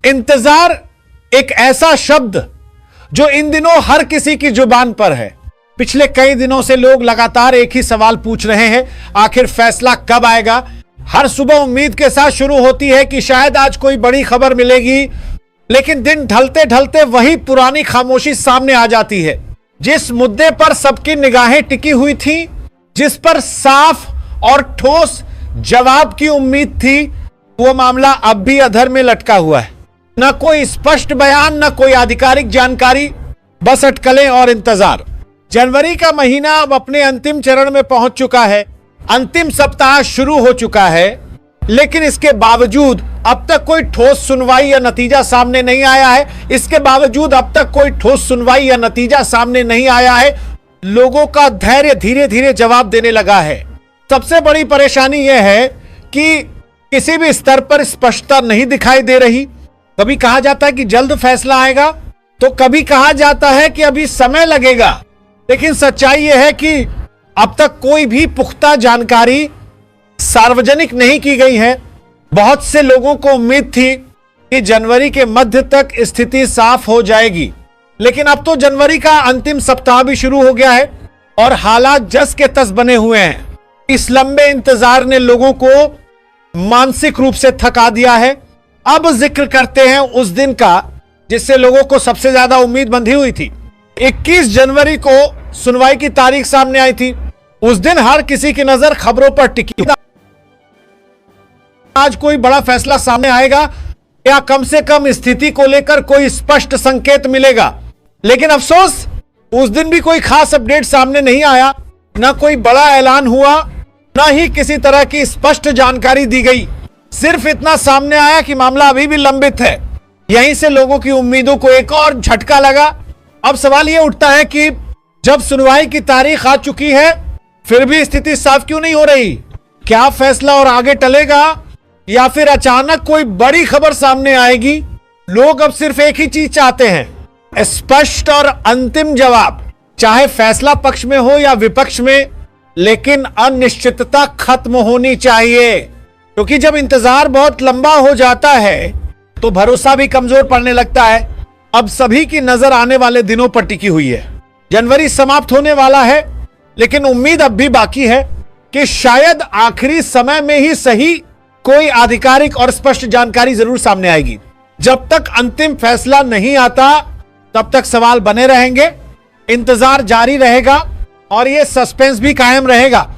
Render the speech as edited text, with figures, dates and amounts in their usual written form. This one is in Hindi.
इंतजार एक ऐसा शब्द जो इन दिनों हर किसी की जुबान पर है। पिछले कई दिनों से लोग लगातार एक ही सवाल पूछ रहे हैं, आखिर फैसला कब आएगा। हर सुबह उम्मीद के साथ शुरू होती है कि शायद आज कोई बड़ी खबर मिलेगी, लेकिन दिन ढलते ढलते वही पुरानी खामोशी सामने आ जाती है। जिस मुद्दे पर सबकी निगाहें टिकी हुई थी, जिस पर साफ और ठोस जवाब की उम्मीद थी, वो मामला अब भी अधर में लटका हुआ है। न कोई स्पष्ट बयान, न कोई आधिकारिक जानकारी, बस अटकलें और इंतजार। जनवरी का महीना अब अपने अंतिम चरण में पहुंच चुका है, अंतिम सप्ताह शुरू हो चुका है, लेकिन इसके बावजूद अब तक कोई ठोस सुनवाई या नतीजा सामने नहीं आया है। इसके बावजूद अब तक कोई ठोस सुनवाई या नतीजा सामने नहीं आया है। लोगों का धैर्य धीरे धीरे जवाब देने लगा है। सबसे बड़ी परेशानी यह है कि किसी भी स्तर पर स्पष्टता नहीं दिखाई दे रही। कभी कहा जाता है कि जल्द फैसला आएगा, तो कभी कहा जाता है कि अभी समय लगेगा। लेकिन सच्चाई यह है कि अब तक कोई भी पुख्ता जानकारी सार्वजनिक नहीं की गई है। बहुत से लोगों को उम्मीद थी कि जनवरी के मध्य तक स्थिति साफ हो जाएगी, लेकिन अब तो जनवरी का अंतिम सप्ताह भी शुरू हो गया है और हालात जस के तस बने हुए हैं। इस लंबे इंतजार ने लोगों को मानसिक रूप से थका दिया है। अब जिक्र करते हैं उस दिन का जिससे लोगों को सबसे ज्यादा उम्मीद बंधी हुई थी। 21 जनवरी को सुनवाई की तारीख सामने आई थी। उस दिन हर किसी की नजर खबरों पर टिकी। आज कोई बड़ा फैसला सामने आएगा या कम से कम स्थिति को लेकर कोई स्पष्ट संकेत मिलेगा। लेकिन अफसोस, उस दिन भी कोई खास अपडेट सामने नहीं आया। न कोई बड़ा ऐलान हुआ, न ही किसी तरह की स्पष्ट जानकारी दी गई। सिर्फ इतना सामने आया कि मामला अभी भी लंबित है। यहीं से लोगों की उम्मीदों को एक और झटका लगा। अब सवाल यह उठता है कि जब सुनवाई की तारीख आ चुकी है, फिर भी स्थिति साफ क्यों नहीं हो रही? क्या फैसला और आगे टलेगा या फिर अचानक कोई बड़ी खबर सामने आएगी? लोग अब सिर्फ एक ही चीज चाहते हैं, स्पष्ट और अंतिम जवाब। चाहे फैसला पक्ष में हो या विपक्ष में, लेकिन अनिश्चितता खत्म होनी चाहिए। क्योंकि जब इंतजार बहुत लंबा हो जाता है तो भरोसा भी कमजोर पड़ने लगता है। अब सभी की नजर आने वाले दिनों पर टिकी हुई है। जनवरी समाप्त होने वाला है, लेकिन उम्मीद अब भी बाकी है कि शायद आखिरी समय में ही सही कोई आधिकारिक और स्पष्ट जानकारी जरूर सामने आएगी। जब तक अंतिम फैसला नहीं आता, तब तक सवाल बने रहेंगे, इंतजार जारी रहेगा और यह सस्पेंस भी कायम रहेगा